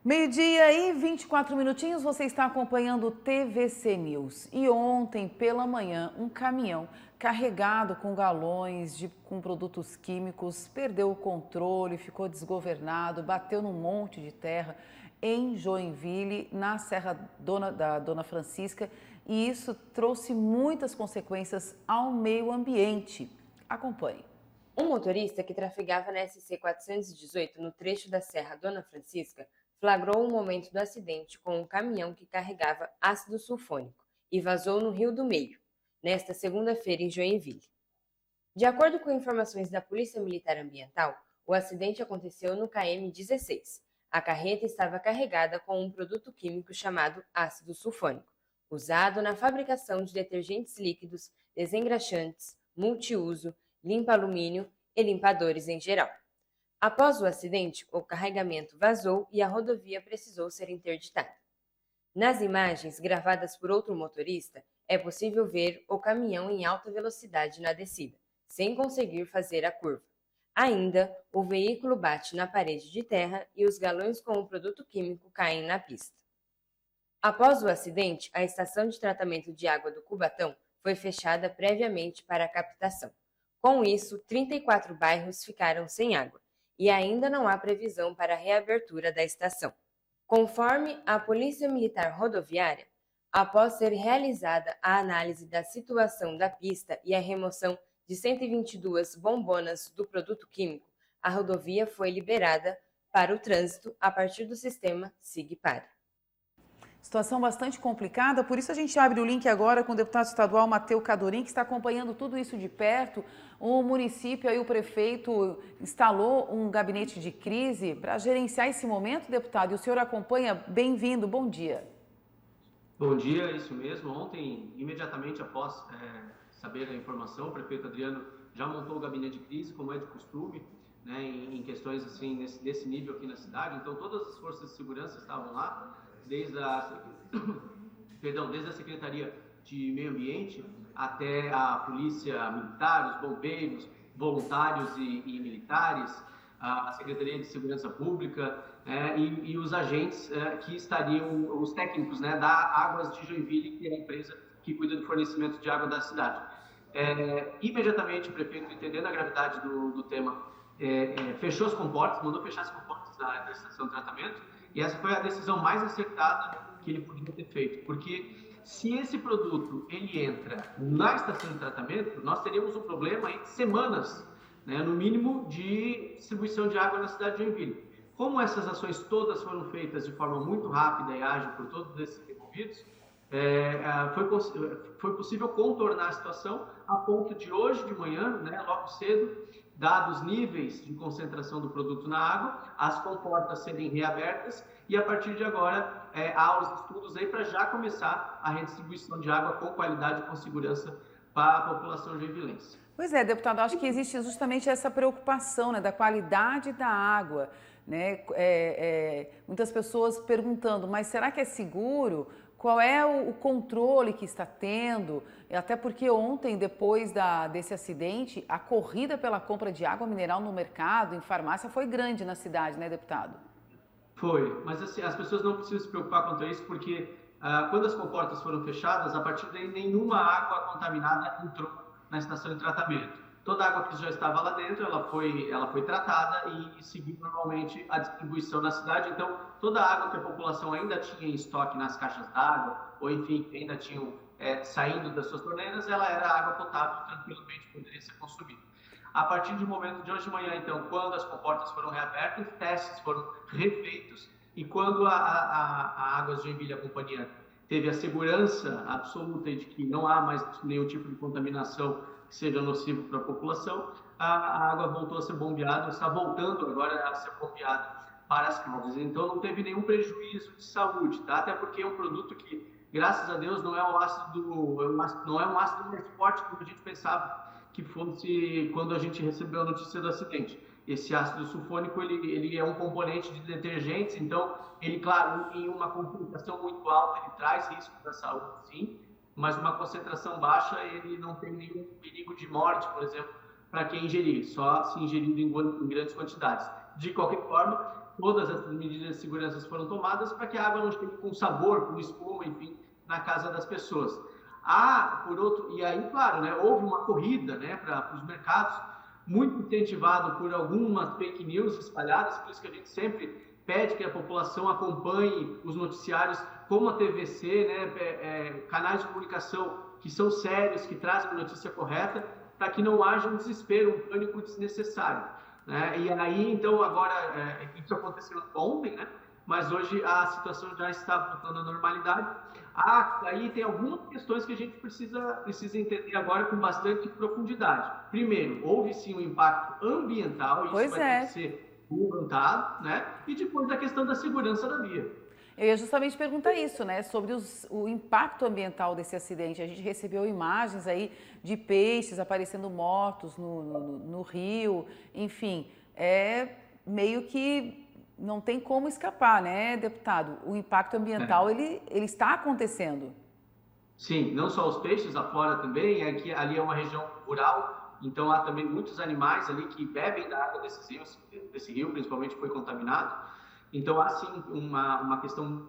Meio-dia e 24 minutinhos, você está acompanhando o TVC News. E ontem, pela manhã, um caminhão carregado com galões com produtos químicos perdeu o controle, ficou desgovernado, bateu num monte de terra em Joinville, na Serra da Dona Francisca, e isso trouxe muitas consequências ao meio ambiente. Acompanhe. Um motorista que trafegava na SC 418 no trecho da Serra Dona Francisca flagrou o momento do acidente com um caminhão que carregava ácido sulfônico e vazou no Rio do Meio, nesta segunda-feira em Joinville. De acordo com informações da Polícia Militar Ambiental, o acidente aconteceu no KM-16. A carreta estava carregada com um produto químico chamado ácido sulfônico, usado na fabricação de detergentes líquidos, desengraxantes, multiuso, limpa-alumínio e limpadores em geral. Após o acidente, o carregamento vazou e a rodovia precisou ser interditada. Nas imagens gravadas por outro motorista, é possível ver o caminhão em alta velocidade na descida, sem conseguir fazer a curva. Ainda, o veículo bate na parede de terra e os galões com o produto químico caem na pista. Após o acidente, a estação de tratamento de água do Cubatão foi fechada previamente para a captação. Com isso, 34 bairros ficaram sem água e ainda não há previsão para a reabertura da estação. Conforme a Polícia Militar Rodoviária, após ser realizada a análise da situação da pista e a remoção de 122 bombonas do produto químico, a rodovia foi liberada para o trânsito a partir do sistema SIGPAR. Situação bastante complicada, por isso a gente abre o link agora com o deputado estadual Matteu Cadorim, que está acompanhando tudo isso de perto. O município e o prefeito instalou um gabinete de crise para gerenciar esse momento, deputado, e o senhor acompanha. Bem-vindo, bom dia. Bom dia, isso mesmo. Ontem, imediatamente após saber a informação, o prefeito Adriano já montou o gabinete de crise, como é de costume, né, em questões assim, nesse nível aqui na cidade. Então, todas as forças de segurança estavam lá, desde a Secretaria de Meio Ambiente até a Polícia Militar, os bombeiros, voluntários e militares, a Secretaria de Segurança Pública e os agentes que estariam, os técnicos, né, da Águas de Joinville, que é a empresa que cuida do fornecimento de água da cidade. Imediatamente o prefeito, entendendo a gravidade do tema, fechou as comportas, mandou fechar as comportas da estação de tratamento, e essa foi a decisão mais acertada que ele podia ter feito, porque se esse produto ele entra na estação de tratamento, nós teríamos um problema em semanas, né, no mínimo, de distribuição de água na cidade de Joinville. Como essas ações todas foram feitas de forma muito rápida e ágil por todos esses envolvidos, foi possível contornar a situação a ponto de hoje de manhã, né, logo cedo, dados níveis de concentração do produto na água, as comportas serem reabertas e a partir de agora há os estudos aí para já começar a redistribuição de água com qualidade e com segurança para a população joinvilense. Pois é, deputado, acho que existe justamente essa preocupação, né, da qualidade da água, né? Muitas pessoas perguntando, mas será que é seguro? Qual é o controle que está tendo? Até porque ontem, depois desse acidente, a corrida pela compra de água mineral no mercado, em farmácia, foi grande na cidade, né, deputado? Foi, mas assim, as pessoas não precisam se preocupar quanto a isso, porque quando as comportas foram fechadas, a partir daí nenhuma água contaminada entrou na estação de tratamento. Toda a água que já estava lá dentro, ela foi tratada e seguiu normalmente a distribuição na cidade. Então, toda a água que a população ainda tinha em estoque nas caixas d'água, ou enfim, ainda tinham saindo das suas torneiras, ela era água potável, tranquilamente poderia ser consumida. A partir do momento de hoje de manhã, então, quando as comportas foram reabertas, testes foram refeitos, e quando a Águas de Joinville, a companhia, teve a segurança absoluta de que não há mais nenhum tipo de contaminação que seja nocivo para a população, a água voltou a ser bombeada, está voltando agora a ser bombeada para as casas. Então não teve nenhum prejuízo de saúde, tá? Até porque é um produto que, graças a Deus, não é um ácido mais forte como a gente pensava que fosse quando a gente recebeu a notícia do acidente. Esse ácido sulfônico, ele é um componente de detergentes, então ele, claro, em uma concentração muito alta, ele traz risco para a saúde, sim, mas uma concentração baixa, ele não tem nenhum perigo de morte, por exemplo, para quem ingerir, só se ingerido em grandes quantidades. De qualquer forma, todas as medidas de segurança foram tomadas para que a água não chegue com sabor, com espuma, enfim, na casa das pessoas. E aí, claro, né, houve uma corrida, né, para os mercados, muito incentivado por algumas fake news espalhadas, por isso que a gente sempre pede que a população acompanhe os noticiários como a TVC, né, canais de comunicação que são sérios, que trazem a notícia correta, para que não haja um desespero, um pânico desnecessário. Né? E aí, então, agora, isso aconteceu ontem, né? Mas hoje a situação já está voltando à normalidade. Aí tem algumas questões que a gente precisa entender agora com bastante profundidade. Primeiro, houve sim um impacto ambiental, isso vai ter que ser levantado, né? E depois a questão da segurança da via. Eu ia justamente perguntar isso, né, sobre o impacto ambiental desse acidente. A gente recebeu imagens aí de peixes aparecendo mortos no rio, enfim, meio que não tem como escapar, né, deputado? O impacto ambiental, ele está acontecendo. Sim, não só os peixes, afora também, ali é uma região rural, então há também muitos animais ali que bebem da água desse rio principalmente foi contaminado. Então, há sim uma questão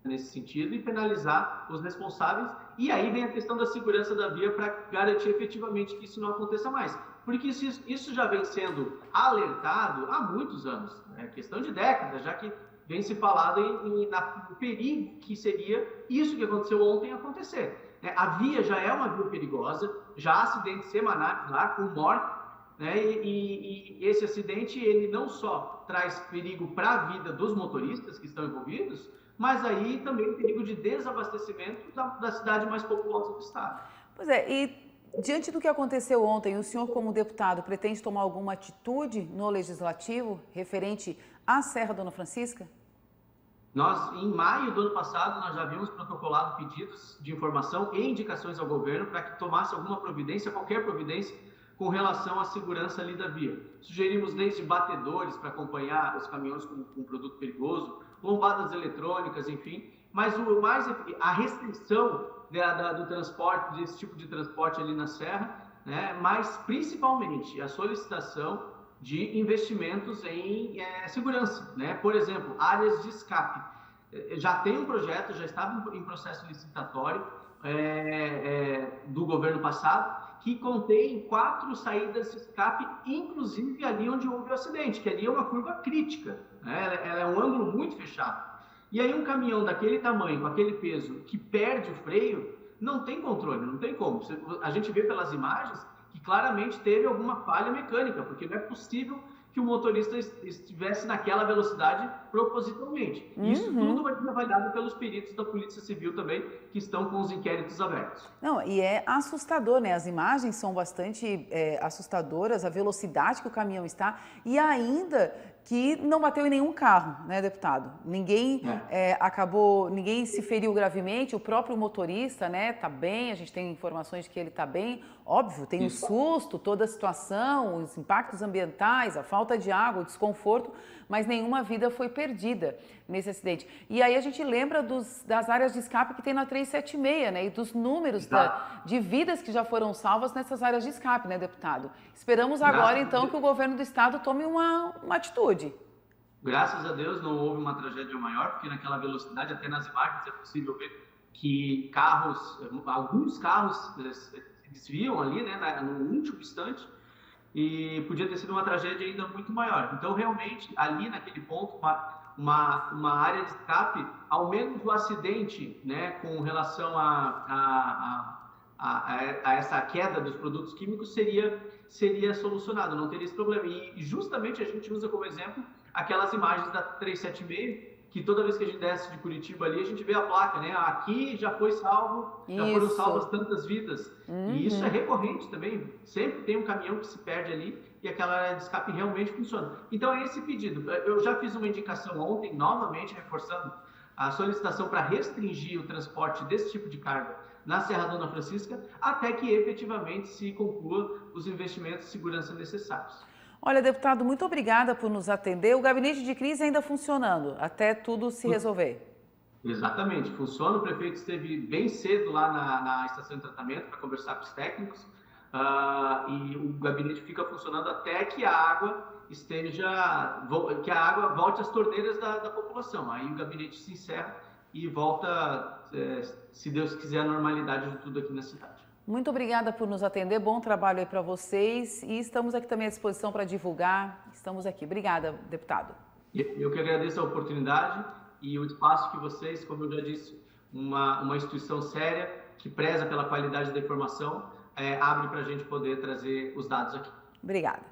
nesse sentido e penalizar os responsáveis. E aí vem a questão da segurança da via para garantir efetivamente que isso não aconteça mais. Porque isso já vem sendo alertado há muitos anos, é questão de décadas, já que vem se falado no perigo que seria isso que aconteceu ontem acontecer. A via já é uma via perigosa, já há acidentes semanais lá com morte. Né? E esse acidente, ele não só traz perigo para a vida dos motoristas que estão envolvidos, mas aí também perigo de desabastecimento da cidade mais populosa do estado. Pois é, e diante do que aconteceu ontem, o senhor como deputado pretende tomar alguma atitude no Legislativo referente à Serra Dona Francisca? Nós, em maio do ano passado, nós já havíamos protocolado pedidos de informação e indicações ao governo para que tomasse alguma providência, qualquer providência, com relação à segurança ali da via. Sugerimos desde batedores para acompanhar os caminhões com produto perigoso, lombadas eletrônicas, enfim, mas a restrição do transporte, desse tipo de transporte ali na serra, né, mas principalmente a solicitação de investimentos em segurança, né? Por exemplo, áreas de escape. Já tem um projeto, já estava em processo licitatório do governo passado, que contém 4 saídas de escape, inclusive ali onde houve o acidente, que ali é uma curva crítica, né? Ela é um ângulo muito fechado. E aí um caminhão daquele tamanho, com aquele peso, que perde o freio, não tem controle, não tem como. A gente vê pelas imagens que claramente teve alguma falha mecânica, porque não é possível que o motorista estivesse naquela velocidade propositalmente. Isso tudo vai ser avaliado pelos peritos da Polícia Civil também, que estão com os inquéritos abertos. Não, e é assustador, né? As imagens são bastante assustadoras, a velocidade que o caminhão está e ainda que não bateu em nenhum carro, né, deputado? Ninguém ninguém se feriu gravemente, o próprio motorista, né, tá bem, a gente tem informações de que ele tá bem, óbvio, tem o susto, toda a situação, os impactos ambientais, a falta de água, o desconforto, mas nenhuma vida foi perdida nesse acidente. E aí a gente lembra das áreas de escape que tem na 376, né, e dos números de vidas que já foram salvas nessas áreas de escape, né, deputado? Esperamos agora, então, que o governo do estado tome uma atitude. Graças a Deus não houve uma tragédia maior, porque naquela velocidade, até nas imagens, é possível ver que alguns carros se desviam ali, né, no último instante, e podia ter sido uma tragédia ainda muito maior. Então, realmente, ali naquele ponto, uma área de escape, ao menos o acidente, né, com relação a essa queda dos produtos químicos seria solucionado, não teria esse problema. E justamente a gente usa como exemplo aquelas imagens da 376, que toda vez que a gente desce de Curitiba ali, a gente vê a placa, né? Aqui já foi salvo, já foram salvas tantas vidas. E isso é recorrente também, sempre tem um caminhão que se perde ali e aquela área de escape realmente funciona. Então é esse pedido. Eu já fiz uma indicação ontem, novamente reforçando a solicitação para restringir o transporte desse tipo de carga na Serra Dona Francisca, até que efetivamente se conclua os investimentos de segurança necessários. Olha, deputado, muito obrigada por nos atender. O gabinete de crise ainda funcionando, até tudo se resolver. Exatamente, funciona. O prefeito esteve bem cedo lá na estação de tratamento para conversar com os técnicos e o gabinete fica funcionando até que a água que a água volte às torneiras da população. Aí o gabinete se encerra e volta, se Deus quiser, a normalidade de tudo aqui na cidade. Muito obrigada por nos atender, bom trabalho aí para vocês e estamos aqui também à disposição para divulgar, estamos aqui. Obrigada, deputado. Eu que agradeço a oportunidade e o espaço que vocês, como eu já disse, uma instituição séria que preza pela qualidade da informação, abre para a gente poder trazer os dados aqui. Obrigada.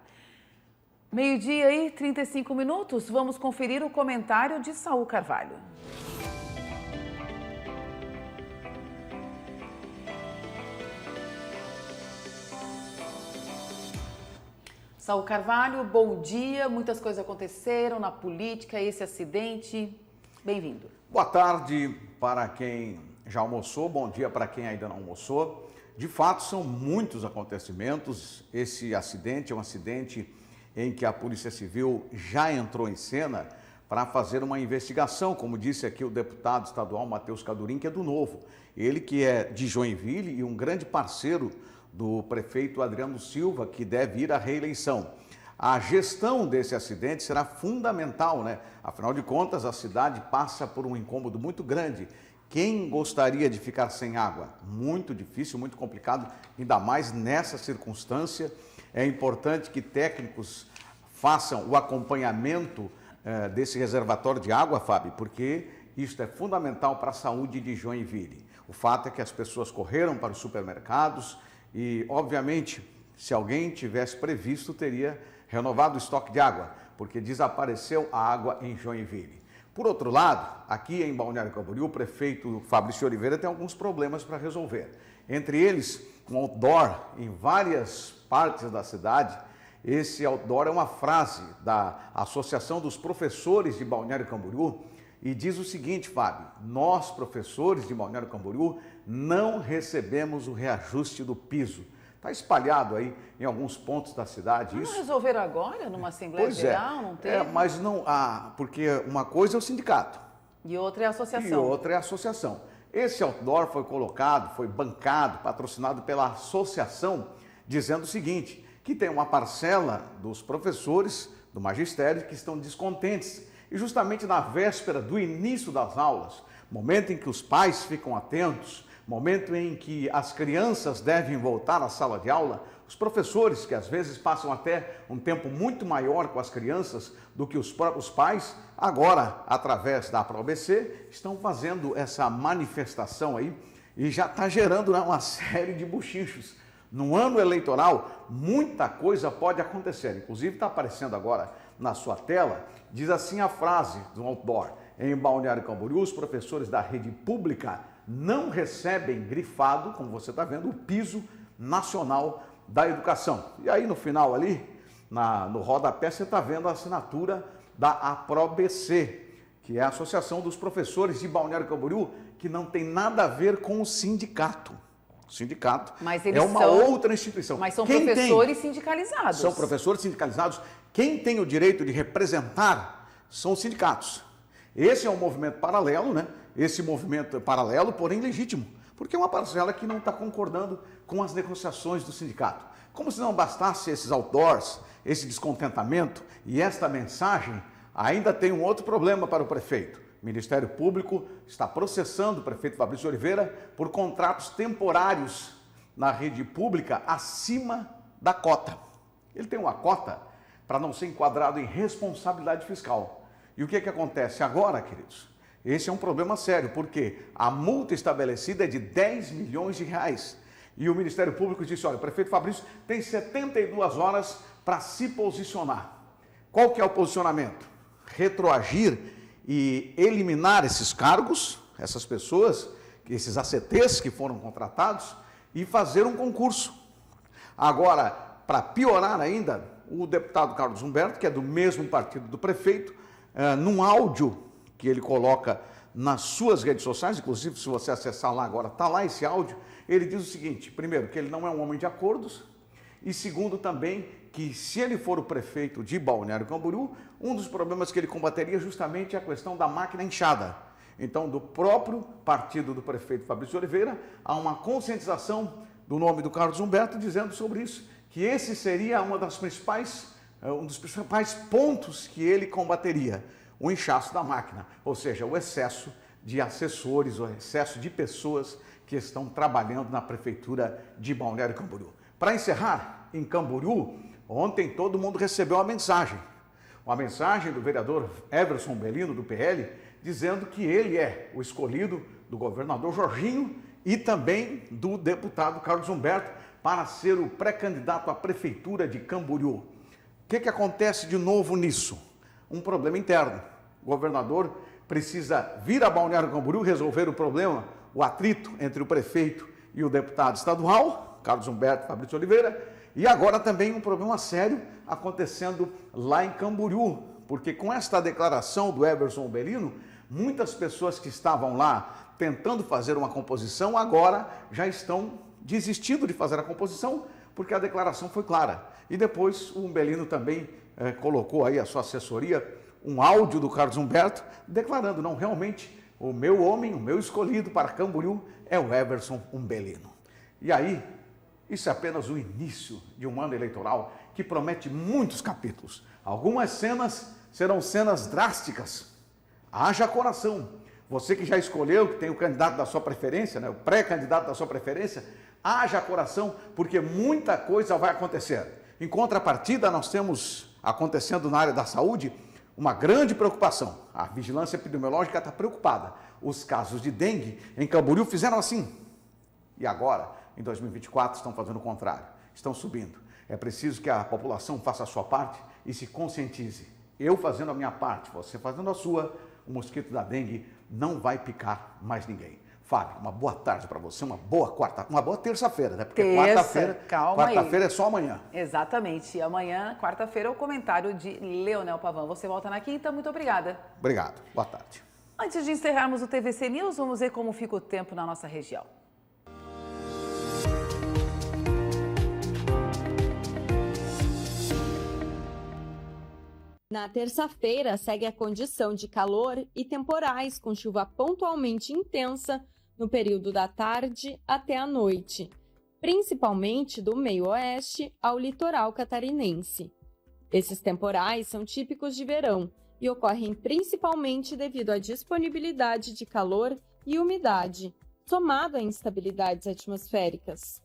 Meio-dia e 35 minutos, vamos conferir o comentário de Saul Carvalho. Saul Carvalho, bom dia. Muitas coisas aconteceram na política, esse acidente. Bem-vindo. Boa tarde para quem já almoçou, bom dia para quem ainda não almoçou. De fato, são muitos acontecimentos. Esse acidente é um acidente em que a Polícia Civil já entrou em cena para fazer uma investigação, como disse aqui o deputado estadual Matheus Cadurim, que é do Novo. Ele que é de Joinville e um grande parceiro do prefeito Adriano Silva, que deve ir à reeleição. A gestão desse acidente será fundamental, né? Afinal de contas, a cidade passa por um incômodo muito grande. Quem gostaria de ficar sem água? Muito difícil, muito complicado, ainda mais nessa circunstância. É importante que técnicos façam o acompanhamento desse reservatório de água, Fábio, porque isso é fundamental para a saúde de Joinville. O fato é que as pessoas correram para os supermercados e, obviamente, se alguém tivesse previsto, teria renovado o estoque de água, porque desapareceu a água em Joinville. Por outro lado, aqui em Balneário Camboriú, o prefeito Fabrício Oliveira tem alguns problemas para resolver. Entre eles, um outdoor em várias partes da cidade. Esse outdoor é uma frase da Associação dos Professores de Balneário Camboriú e diz o seguinte, Fábio: nós, professores de Balneário Camboriú, não recebemos o reajuste do piso. Está espalhado aí em alguns pontos da cidade. Não resolveram agora, numa Assembleia Geral? Não teve? Mas não há, porque uma coisa é o sindicato. E outra é a associação. E outra é a associação. Esse outdoor foi colocado, foi bancado, patrocinado pela associação, dizendo o seguinte, que tem uma parcela dos professores do magistério que estão descontentes. E justamente na véspera do início das aulas, momento em que os pais ficam atentos, momento em que as crianças devem voltar à sala de aula, os professores, que às vezes passam até um tempo muito maior com as crianças do que os próprios pais, agora, através da APROABC, estão fazendo essa manifestação aí e já está gerando, né, uma série de buchinchos. No ano eleitoral, muita coisa pode acontecer. Inclusive, está aparecendo agora na sua tela, diz assim a frase do outdoor: em Balneário Camboriú, os professores da rede pública não recebem grifado, como você está vendo, o piso nacional da educação. E aí no final ali, no rodapé, você está vendo a assinatura da APROABC, que é a Associação dos Professores de Balneário Camboriú, que não tem nada a ver com o sindicato. O sindicato é uma outra instituição. Mas são professores sindicalizados. São professores sindicalizados. Quem tem o direito de representar são os sindicatos. Esse é um movimento paralelo, né? Esse movimento paralelo, porém legítimo, porque é uma parcela que não está concordando com as negociações do sindicato. Como se não bastasse esses outdoors, esse descontentamento e esta mensagem, ainda tem um outro problema para o prefeito. O Ministério Público está processando o prefeito Fabrício Oliveira por contratos temporários na rede pública acima da cota. Ele tem uma cota para não ser enquadrado em responsabilidade fiscal. E o que acontece agora, queridos? Esse é um problema sério, porque a multa estabelecida é de 10 milhões de reais. E o Ministério Público disse, olha, o prefeito Fabrício tem 72 horas para se posicionar. Qual que é o posicionamento? Retroagir e eliminar esses cargos, essas pessoas, esses ACTs que foram contratados, e fazer um concurso. Agora, para piorar ainda, o deputado Carlos Humberto, que é do mesmo partido do prefeito, num áudio que ele coloca nas suas redes sociais, inclusive se você acessar lá agora, está lá esse áudio, ele diz o seguinte: primeiro, que ele não é um homem de acordos, e segundo também, que se ele for o prefeito de Balneário Camboriú, um dos problemas que ele combateria justamente é a questão da máquina inchada. Então, do próprio partido do prefeito Fabrício Oliveira, há uma conscientização do nome do Carlos Humberto dizendo sobre isso, que esse seria uma das principais um dos principais pontos que ele combateria, o inchaço da máquina, ou seja, o excesso de assessores, o excesso de pessoas que estão trabalhando na Prefeitura de Balneário Camboriú. Para encerrar, em Camboriú, ontem todo mundo recebeu uma mensagem do vereador Everson Bellino, do PL, dizendo que ele é o escolhido do governador Jorginho e também do deputado Carlos Humberto para ser o pré-candidato à Prefeitura de Camboriú. O que acontece de novo nisso? Um problema interno. O governador precisa vir a Balneário Camboriú resolver o problema, o atrito entre o prefeito e o deputado estadual, Carlos Humberto Fabrício Oliveira, e agora também um problema sério acontecendo lá em Camboriú, porque com esta declaração do Everson Bellino, muitas pessoas que estavam lá tentando fazer uma composição agora já estão desistindo de fazer a composição, porque a declaração foi clara. E depois o Bellino também colocou aí a sua assessoria um áudio do Carlos Humberto declarando, não, realmente o meu homem, o meu escolhido para Camboriú é o Everson Bellino. E aí, isso é apenas o início de um ano eleitoral que promete muitos capítulos. Algumas cenas serão cenas drásticas. Haja coração. Você que já escolheu, que tem o candidato da sua preferência, né, o pré-candidato da sua preferência, haja coração, porque muita coisa vai acontecer. Em contrapartida, nós temos acontecendo na área da saúde uma grande preocupação. A vigilância epidemiológica está preocupada. Os casos de dengue em Camboriú fizeram assim. E agora, em 2024, estão fazendo o contrário. Estão subindo. É preciso que a população faça a sua parte e se conscientize. Eu fazendo a minha parte, você fazendo a sua, o mosquito da dengue não vai picar mais ninguém. Fábio, uma boa tarde para você, uma boa terça-feira, né? Porque quarta-feira é só amanhã. Exatamente. E amanhã, quarta-feira, é o comentário de Leonel Pavan. Você volta na quinta, muito obrigada. Obrigado, boa tarde. Antes de encerrarmos o TVC News, vamos ver como fica o tempo na nossa região. Na terça-feira, segue a condição de calor e temporais, com chuva pontualmente intensa no período da tarde até a noite, principalmente do meio-oeste ao litoral catarinense. Esses temporais são típicos de verão e ocorrem principalmente devido à disponibilidade de calor e umidade, somado a instabilidades atmosféricas.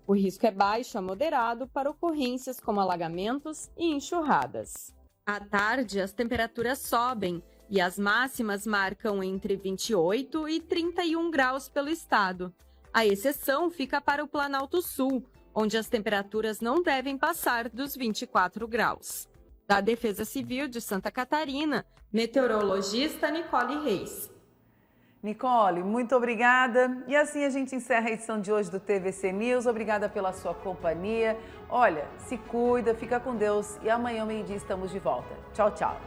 O risco é baixo a moderado para ocorrências como alagamentos e enxurradas. À tarde, as temperaturas sobem e as máximas marcam entre 28 e 31 graus pelo estado. A exceção fica para o Planalto Sul, onde as temperaturas não devem passar dos 24 graus. Da Defesa Civil de Santa Catarina, meteorologista Nicole Reis. Nicole, muito obrigada. E assim a gente encerra a edição de hoje do TVC News. Obrigada pela sua companhia. Olha, se cuida, fica com Deus e amanhã, meio-dia, estamos de volta. Tchau, tchau.